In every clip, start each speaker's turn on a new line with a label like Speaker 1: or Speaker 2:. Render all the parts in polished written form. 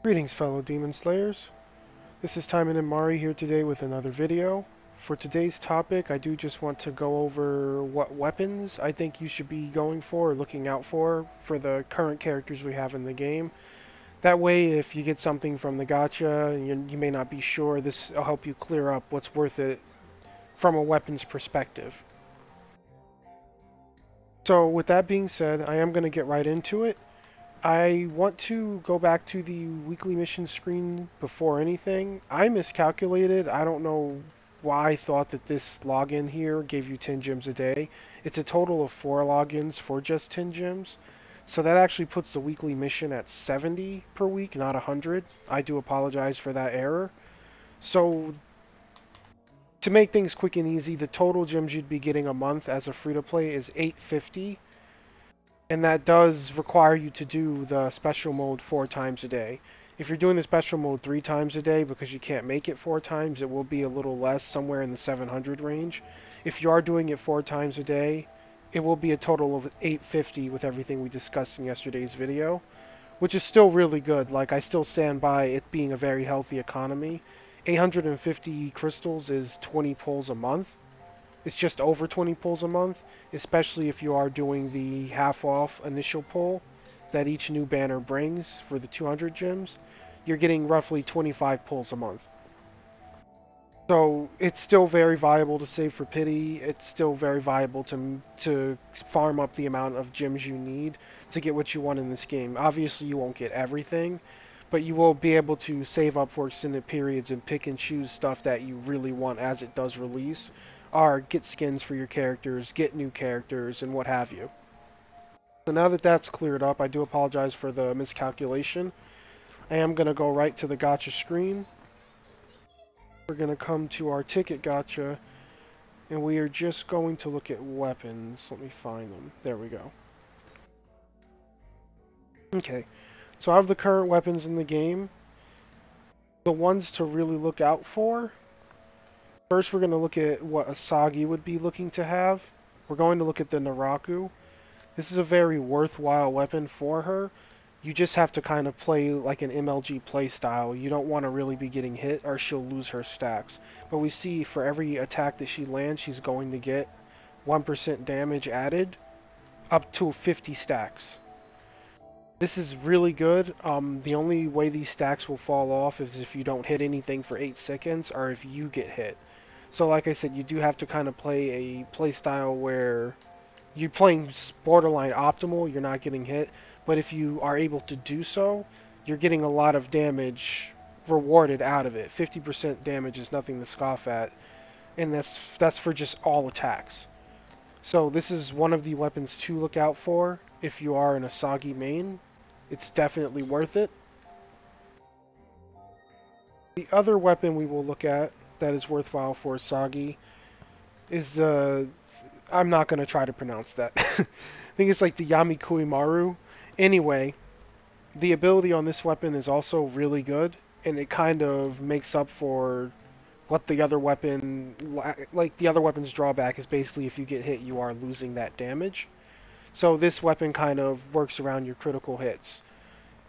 Speaker 1: Greetings, fellow Demon Slayers. This is Taimanin Mari here today with another video. For today's topic, I do just want to go over what weapons I think you should be going for or looking out for the current characters we have in the game. That way, if you get something from the gacha and you may not be sure, this will help you clear up what's worth it from a weapons perspective. So with that being said, I am going to get right into it. I want to go back to the weekly mission screen before anything. I miscalculated. I don't know why I thought that this login here gave you 10 gems a day. It's a total of 4 logins for just 10 gems. So that actually puts the weekly mission at 70 per week, not 100. I do apologize for that error. So to make things quick and easy, the total gems you'd be getting a month as a free-to-play is 850. And that does require you to do the special mode 4 times a day. If you're doing the special mode 3 times a day because you can't make it 4 times, it will be a little less, somewhere in the 700 range. If you are doing it 4 times a day, it will be a total of 850 with everything we discussed in yesterday's video, which is still really good. Like, I still stand by it being a very healthy economy. 850 crystals is 20 pulls a month. It's just over 20 pulls a month, especially if you are doing the half off initial pull that each new banner brings for the 200 gems. You're getting roughly 25 pulls a month. So it's still very viable to save for pity. It's still very viable to farm up the amount of gems you need to get what you want in this game. Obviously you won't get everything, but you will be able to save up for extended periods and pick and choose stuff that you really want as it does release, or get skins for your characters, get new characters, and what have you. So now that that's cleared up, I do apologize for the miscalculation. I am going to go right to the gacha screen. We're going to come to our ticket gacha, and we are just going to look at weapons. Let me find them. There we go. Okay, so out of the current weapons in the game, the ones to really look out for, first we're going to look at what Asagi would be looking to have. We're going to look at the Naraku. This is a very worthwhile weapon for her. You just have to kind of play like an MLG playstyle. You don't want to really be getting hit or she'll lose her stacks. But we see for every attack that she lands, she's going to get 1% damage added up to 50 stacks. This is really good. The only way these stacks will fall off is if you don't hit anything for 8 seconds or if you get hit. So like I said, you do have to kind of play a playstyle where you're playing borderline optimal, you're not getting hit, but if you are able to do so, you're getting a lot of damage rewarded out of it. 50% damage is nothing to scoff at, and that's for just all attacks. So this is one of the weapons to look out for if you are an Asagi main. It's definitely worth it. The other weapon we will look at that is worthwhile for Asagi is the... I'm not going to try to pronounce that. I think it's like the Yamikuimaru. Anyway, the ability on this weapon is also really good, and it kind of makes up for what the other weapon... Like, the other weapon's drawback is basically if you get hit, you are losing that damage. So this weapon kind of works around your critical hits.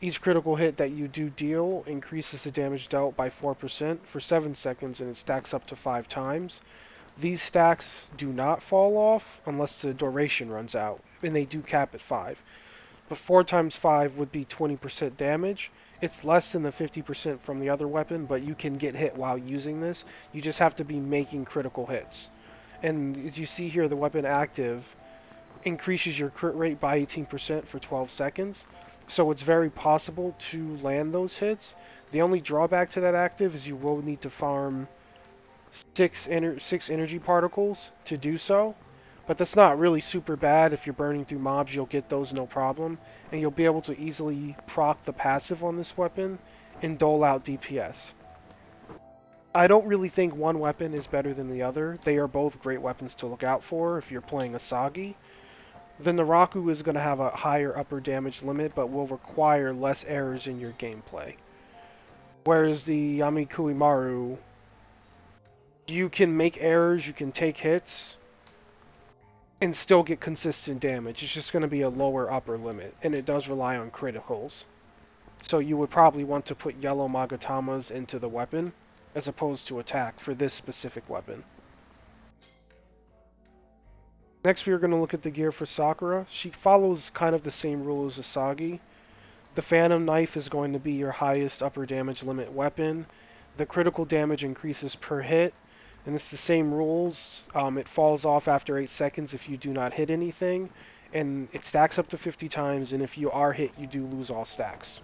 Speaker 1: Each critical hit that you do deal increases the damage dealt by 4% for 7 seconds, and it stacks up to 5 times. These stacks do not fall off unless the duration runs out, and they do cap at 5. But 4 times 5 would be 20% damage. It's less than the 50% from the other weapon, but you can get hit while using this. You just have to be making critical hits. And as you see here, the weapon active increases your crit rate by 18% for 12 seconds. So it's very possible to land those hits. The only drawback to that active is you will need to farm 6 energy particles to do so, but that's not really super bad. If you're burning through mobs, you'll get those no problem, and you'll be able to easily proc the passive on this weapon and dole out DPS. I don't really think one weapon is better than the other. They are both great weapons to look out for if you're playing Asagi. The Naraku is going to have a higher upper damage limit, but will require less errors in your gameplay. Whereas the Yamikuimaru, you can make errors, you can take hits, and still get consistent damage. It's just going to be a lower upper limit, and it does rely on criticals. So you would probably want to put yellow Magatamas into the weapon, as opposed to attack for this specific weapon. Next we are going to look at the gear for Sakura. She follows kind of the same rule as Asagi. The Phantom Knife is going to be your highest upper damage limit weapon. The critical damage increases per hit, and it's the same rules. It falls off after 8 seconds if you do not hit anything, and it stacks up to 50 times, and if you are hit, you do lose all stacks.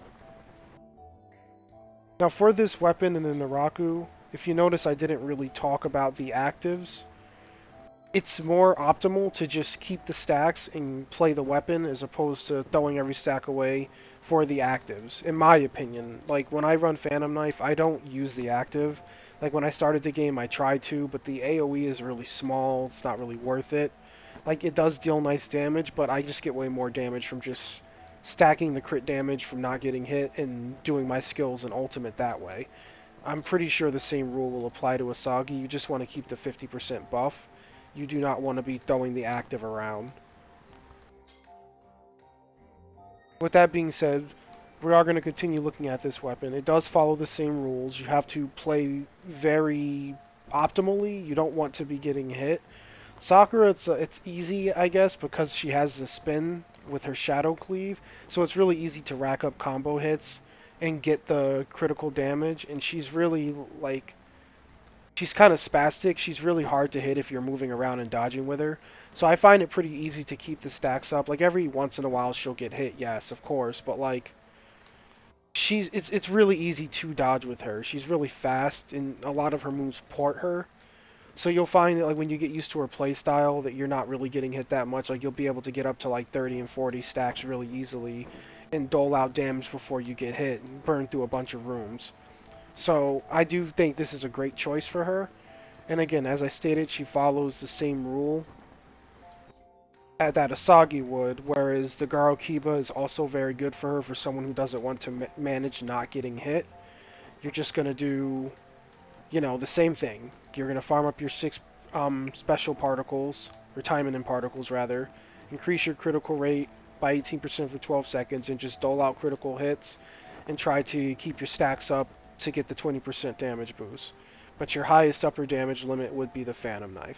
Speaker 1: Now for this weapon and the Naraku, if you notice I didn't really talk about the actives. It's more optimal to just keep the stacks and play the weapon as opposed to throwing every stack away for the actives, in my opinion. Like, when I run Phantom Knife, I don't use the active. Like, when I started the game, I tried to, but the AoE is really small, it's not really worth it. Like, it does deal nice damage, but I just get way more damage from just stacking the crit damage from not getting hit and doing my skills and ultimate that way. I'm pretty sure the same rule will apply to Asagi. You just want to keep the 50% buff. You do not want to be throwing the active around. With that being said, we are going to continue looking at this weapon. It does follow the same rules. You have to play very optimally. You don't want to be getting hit. Sakura, it's easy, I guess, because she has the spin with her Shadow Cleave, so it's really easy to rack up combo hits and get the critical damage, and she's really, like, she's kind of spastic. She's really hard to hit if you're moving around and dodging with her. So I find it pretty easy to keep the stacks up. Like, every once in a while she'll get hit, yes, of course, but like, it's really easy to dodge with her. She's really fast, and a lot of her moves port her. So you'll find that, like, when you get used to her playstyle, that you're not really getting hit that much. Like, you'll be able to get up to like 30 and 40 stacks really easily and dole out damage before you get hit and burn through a bunch of rooms. So I do think this is a great choice for her. And again, as I stated, she follows the same rule that Asagi would, whereas the Garo Kiba is also very good for her for someone who doesn't want to manage not getting hit. You're just going to do, you know, the same thing. You're going to farm up your 6 special particles, or Taimanin particles rather, increase your critical rate by 18% for 12 seconds, and just dole out critical hits, and try to keep your stacks up to get the 20% damage boost. But your highest upper damage limit would be the Phantom Knife.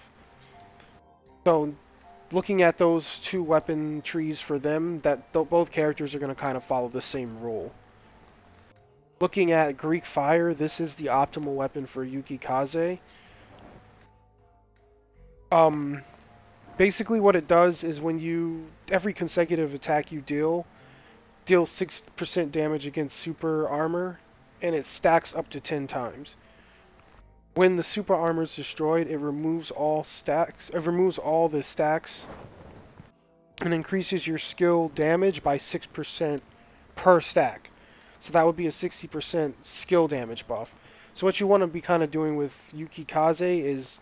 Speaker 1: So, looking at those two weapon trees for them, both characters are going to kind of follow the same rule. Looking at Greek Fire, this is the optimal weapon for Yuki Kaze. Basically what it does is every consecutive attack you deals 6% damage against super armor, and it stacks up to 10 times. When the super armor is destroyed, it removes all the stacks and increases your skill damage by 6% per stack. So that would be a 60% skill damage buff. So what you want to be kind of doing with Yuki Kaze is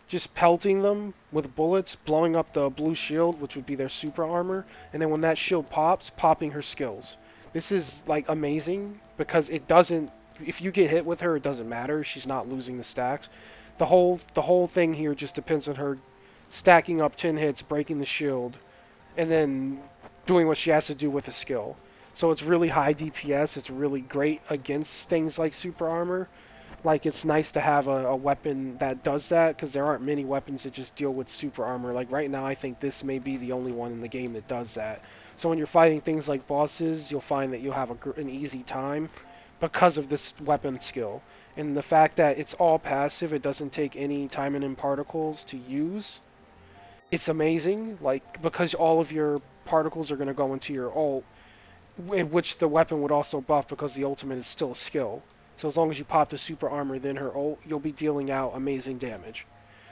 Speaker 1: just pelting them with bullets, blowing up the blue shield, which would be their super armor, and then when that shield pops, popping her skills. This is, like, amazing, because it doesn't, if you get hit with her, it doesn't matter, she's not losing the stacks. The whole thing here just depends on her stacking up 10 hits, breaking the shield, and then doing what she has to do with a skill. So it's really high DPS, it's really great against things like super armor. Like, it's nice to have a weapon that does that, because there aren't many weapons that just deal with super armor. Like, right now, I think this may be the only one in the game that does that. So when you're fighting things like bosses, you'll find that you'll have an easy time because of this weapon skill. And the fact that it's all passive, it doesn't take any Taimanin particles to use. It's amazing, like, because all of your particles are going to go into your ult, in which the weapon would also buff because the ultimate is still a skill. So as long as you pop the super armor, then her ult, you'll be dealing out amazing damage.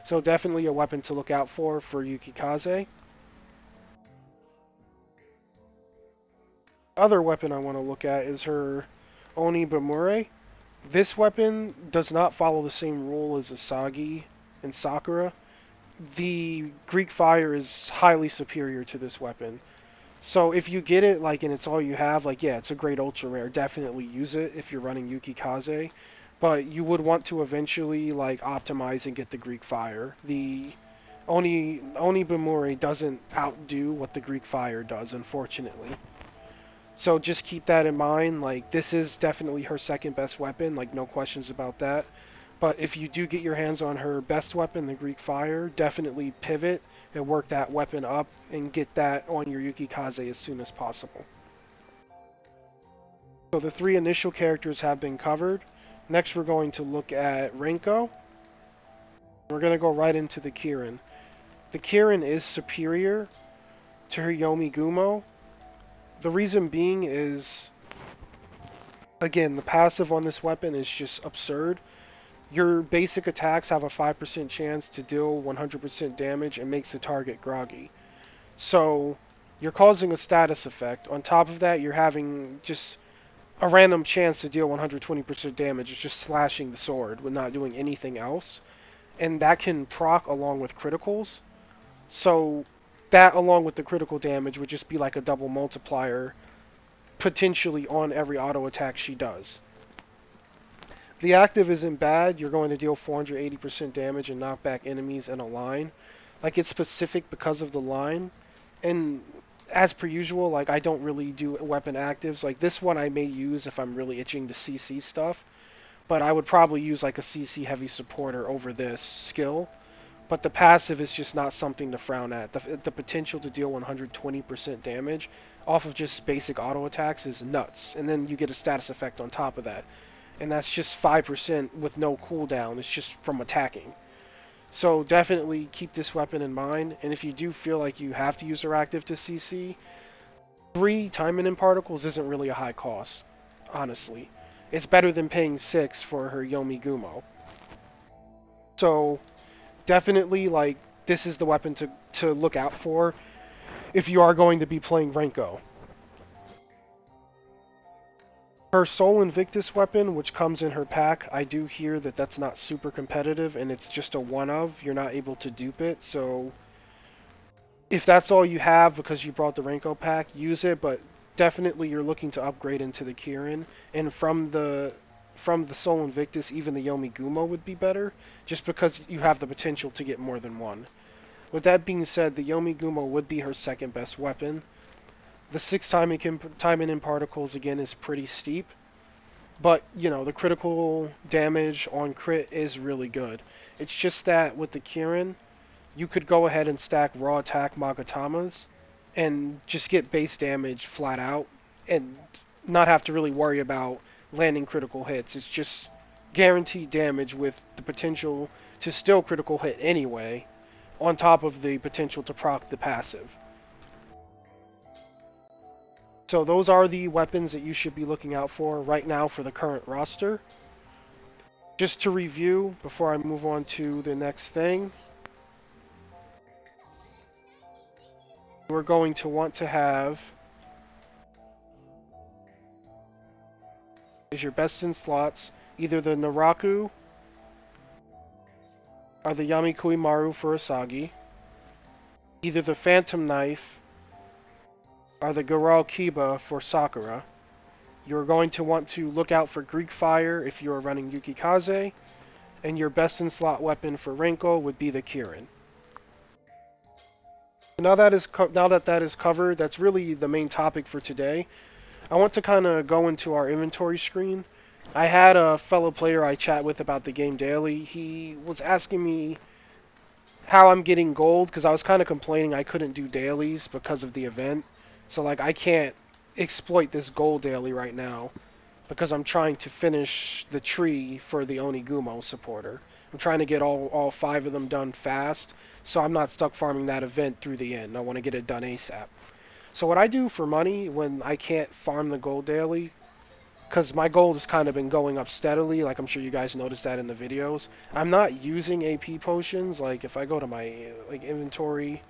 Speaker 1: So definitely a weapon to look out for Yuki Kaze. Other weapon I want to look at is her Oni Bamure. This weapon does not follow the same rule as Asagi and Sakura. The Greek Fire is highly superior to this weapon. So if you get it, like, and it's all you have, like, yeah, it's a great ultra rare. Definitely use it if you're running Yuki Kaze. But you would want to eventually, like, optimize and get the Greek Fire. The Oni Bamure doesn't outdo what the Greek Fire does, unfortunately. So just keep that in mind. Like, this is definitely her second best weapon, like, no questions about that. But if you do get your hands on her best weapon, the Greek Fire, definitely pivot and work that weapon up and get that on your Yukikaze as soon as possible. So the three initial characters have been covered. Next we're going to look at Renko. We're going to go right into the Kirin. The Kirin is superior to her Yomi Gumo. The reason being is, again, the passive on this weapon is just absurd. Your basic attacks have a 5% chance to deal 100% damage and makes the target groggy. So you're causing a status effect. On top of that, you're having just a random chance to deal 120% damage. It's just slashing the sword with not doing anything else. And that can proc along with criticals. So that along with the critical damage would just be like a double multiplier potentially on every auto attack she does. The active isn't bad. You're going to deal 480% damage and knock back enemies in a line. Like, it's specific because of the line. And as per usual, like, I don't really do weapon actives. Like, this one I may use if I'm really itching to CC stuff. But I would probably use like a CC heavy supporter over this skill. But the passive is just not something to frown at. The potential to deal 120% damage off of just basic auto attacks is nuts. And then you get a status effect on top of that. And that's just 5% with no cooldown. It's just from attacking. So definitely keep this weapon in mind. And if you do feel like you have to use her active to CC, 3 Taimanin particles isn't really a high cost, honestly. It's better than paying 6 for her Yomi Gumo. So definitely, like, this is the weapon to look out for if you are going to be playing Renko. Her Soul Invictus weapon, which comes in her pack, I do hear that that's not super competitive, and it's just a one-of. You're not able to dupe it, so if that's all you have because you brought the Renko pack, use it, but definitely you're looking to upgrade into the Kirin, and from the Soul Invictus, even the Yomi Gumo would be better, just because you have the potential to get more than one. With that being said, the Yomi Gumo would be her second best weapon. The 6 Taimanin particles, again, is pretty steep. But, you know, the critical damage on crit is really good. It's just that with the Kirin, you could go ahead and stack raw attack Magatamas and just get base damage flat out and not have to really worry about landing critical hits. It's just guaranteed damage with the potential to still critical hit anyway, on top of the potential to proc the passive. So those are the weapons that you should be looking out for right now for the current roster. Just to review before I move on to the next thing, we're going to want to have is your best in slots either the Naraku or the Yamikui Maru for Asagi, either the Phantom Knife or the Garou Kiba for Sakura. You're going to want to look out for Greek Fire if you are running Yukikaze, and your best in slot weapon for Renko would be the Kirin. Now that is covered, that's really the main topic for today. I want to kind of go into our inventory screen. I had a fellow player I chat with about the game daily. He was asking me how I'm getting gold, because I was kind of complaining I couldn't do dailies because of the event. So, like, I can't exploit this gold daily right now because I'm trying to finish the tree for the Onigumo supporter. I'm trying to get all 5 of them done fast, so I'm not stuck farming that event through the end. I want to get it done ASAP. So what I do for money when I can't farm the gold daily, because my gold has kind of been going up steadily, like I'm sure you guys noticed that in the videos, I'm not using AP potions. Like, if I go to my inventory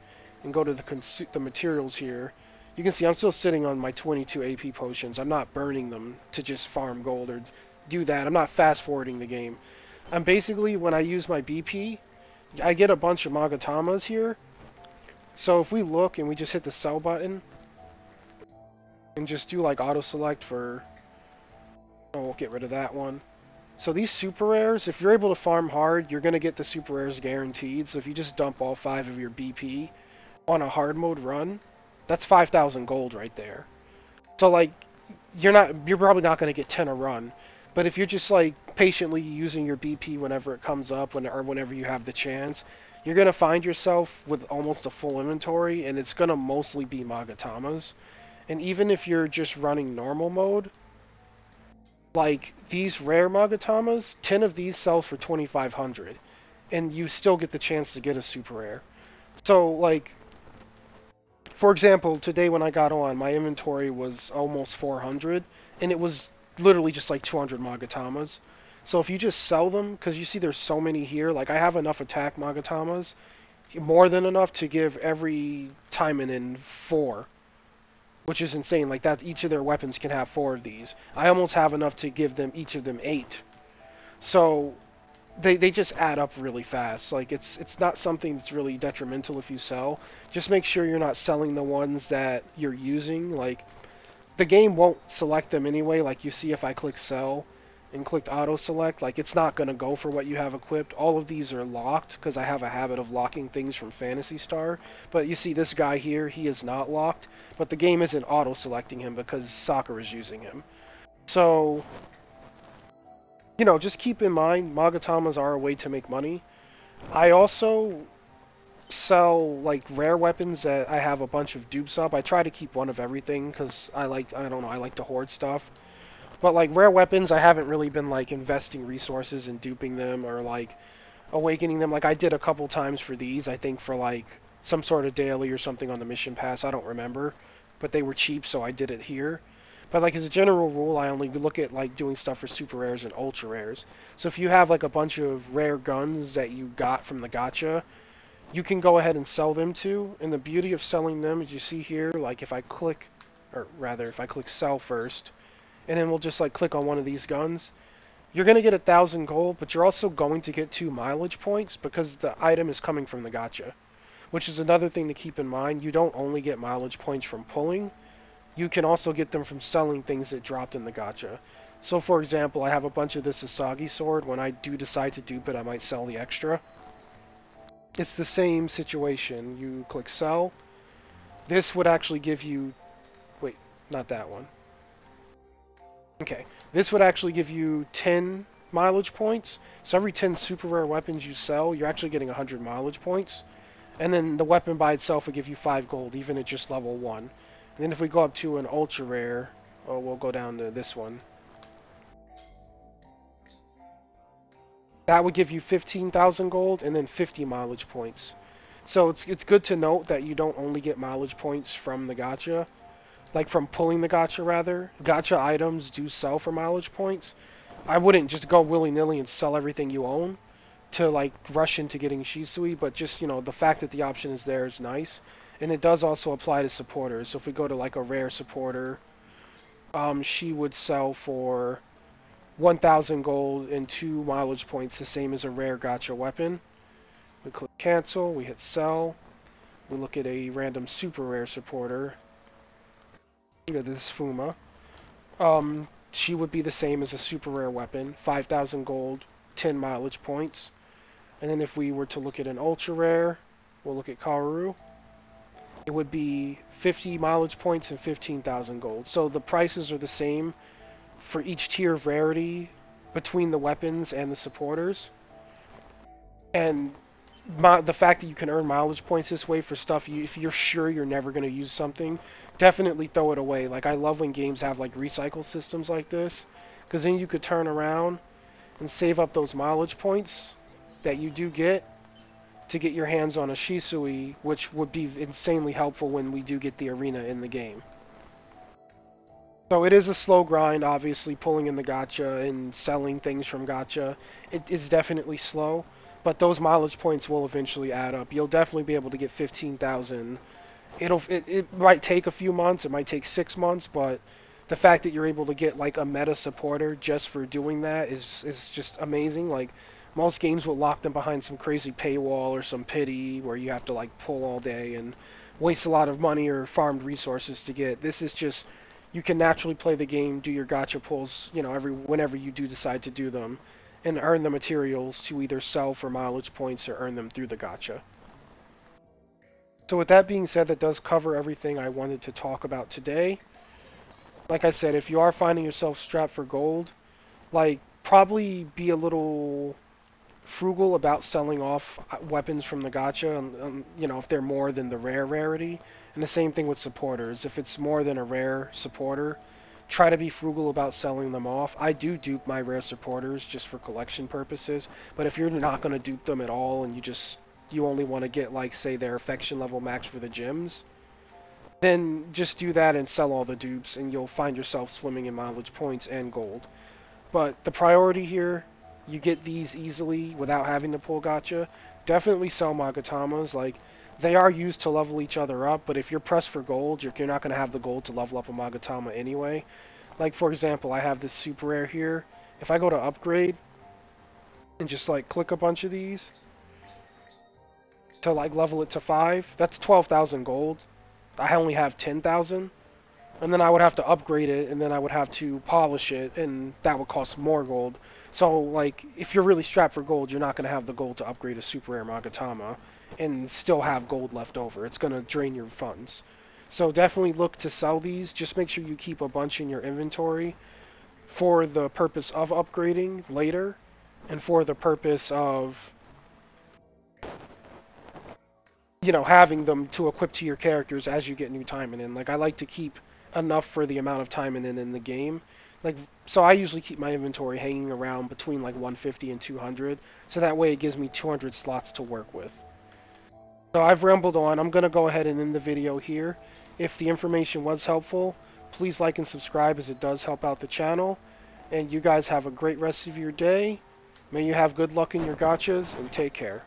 Speaker 1: and go to the materials here, you can see I'm still sitting on my 22 AP potions. I'm not burning them to just farm gold or do that. I'm not fast forwarding the game. I'm basically, when I use my BP, I get a bunch of Magatamas here. So if we look and we just hit the sell button and just do like auto select for, oh, we'll get rid of that one. So these super rares, if you're able to farm hard, you're going to get the super rares guaranteed. So if you just dump all 5 of your BP on a hard mode run, that's 5,000 gold right there. So like you're probably not going to get 10 a run. But if you're just like patiently using your BP whenever it comes up or whenever you have the chance, you're going to find yourself with almost a full inventory, and it's going to mostly be Magatamas. And even if you're just running normal mode, like these rare Magatamas, 10 of these sells for 2,500, and you still get the chance to get a super rare. So like for example, today when I got on, my inventory was almost 400, and it was literally just like 200 Magatamas. So if you just sell them, because you see there's so many here, like I have enough attack Magatamas, more than enough to give every Taimanin 4, which is insane. Like that, each of their weapons can have 4 of these. I almost have enough to give them each of them 8. So they just add up really fast. Like it's not something that's really detrimental if you sell. Just make sure you're not selling the ones that you're using. Like the game won't select them anyway. Like you see if I click sell and clicked auto select, like it's not going to go for what you have equipped. All of these are locked because I have a habit of locking things from Phantasy Star. But you see this guy here, he is not locked, but the game isn't auto selecting him because soccer is using him. So just keep in mind, Magatamas are a way to make money. I also sell like rare weapons that I have a bunch of dupes up. I try to keep one of everything because I don't know, I like to hoard stuff. But like rare weapons, I haven't really been like investing resources in duping them or like awakening them. Like I did a couple times for these, I think for like some sort of daily or something on the mission pass. I don't remember, but they were cheap, so I did it here. But like as a general rule, I only look at like doing stuff for super rares and ultra rares. So if you have like a bunch of rare guns that you got from the gacha, you can go ahead and sell them too. And the beauty of selling them, as you see here, like if I click, or rather if I click sell first, and then we'll just like click on one of these guns, you're going to get 1,000 gold, but you're also going to get 2 mileage points because the item is coming from the gacha. Which is another thing to keep in mind. You don't only get mileage points from pulling, you can also get them from selling things that dropped in the gacha. So for example, I have a bunch of this Asagi sword. When I do decide to dupe it, I might sell the extra. It's the same situation. You click sell. This would actually give you... Wait, not that one. Okay. This would actually give you 10 mileage points. So every 10 super rare weapons you sell, you're actually getting 100 mileage points. And then the weapon by itself would give you 5 gold, even at just level 1. And then if we go up to an ultra rare, we'll go down to this one. That would give you 15,000 gold and then 50 mileage points. So it's good to note that you don't only get mileage points from the gacha, like from pulling the gacha rather. Gacha items do sell for mileage points. I wouldn't just go willy-nilly and sell everything you own to like rush into getting Shisui, but just the fact that the option is there is nice. And it does also apply to supporters. So if we go to like a rare supporter, she would sell for 1,000 gold and 2 mileage points, the same as a rare gacha weapon. We click cancel, we hit sell, we look at a random super rare supporter. Look at this Fuma. She would be the same as a super rare weapon, 5,000 gold, 10 mileage points. And then if we were to look at an ultra rare, we'll look at Kaoru. It would be 50 mileage points and 15,000 gold. So the prices are the same for each tier of rarity between the weapons and the supporters. And the fact that you can earn mileage points this way for stuff, if you're sure you're never going to use something, definitely throw it away. Like I love when games have like recycle systems like this, because then you could turn around and save up those mileage points that you do get to get your hands on a Shisui, which would be insanely helpful when we do get the arena in the game. So it is a slow grind, obviously, pulling in the gacha and selling things from gacha. It is definitely slow, but those mileage points will eventually add up. You'll definitely be able to get 15,000. It might take a few months, it might take 6 months, but the fact that you're able to get like a meta supporter just for doing that is just amazing. Like most games will lock them behind some crazy paywall or some pity where you have to like pull all day and waste a lot of money or farmed resources to get. This is just, you can naturally play the game, do your gacha pulls, whenever you do decide to do them, and earn the materials to either sell for mileage points or earn them through the gacha. So with that being said, that does cover everything I wanted to talk about today. like I said, if you are finding yourself strapped for gold, like probably be a little frugal about selling off weapons from the gacha, you know, if they're more than the rare rarity. And the same thing with supporters. If it's more than a rare supporter, try to be frugal about selling them off. I do dupe my rare supporters just for collection purposes, but if you're not going to dupe them at all and you only want to get like say their affection level max for the gems, then just do that and sell all the dupes and you'll find yourself swimming in mileage points and gold. But the priority here, you get these easily without having to pull gacha. Definitely sell Magatamas. Like, they are used to level each other up, but if you're pressed for gold, you're not going to have the gold to level up a Magatama anyway. Like, for example, I have this super rare here. If I go to upgrade and just, like, click a bunch of these to, like, level it to 5, that's 12,000 gold. I only have 10,000. And then I would have to upgrade it, and then I would have to polish it, and that would cost more gold. So, like, if you're really strapped for gold, you're not going to have the gold to upgrade a super rare Magatama and still have gold left over. It's going to drain your funds. So definitely look to sell these. Just make sure you keep a bunch in your inventory for the purpose of upgrading later, and for the purpose of, you know, having them to equip to your characters as you get new Taimanin. Like, I like to keep enough for the amount of Taimanin in the game. Like, so I usually keep my inventory hanging around between like 150 and 200, so that way it gives me 200 slots to work with. So I've rambled on. I'm going to go ahead and end the video here. If the information was helpful, please like and subscribe as it does help out the channel. And you guys have a great rest of your day. May you have good luck in your gachas, and take care.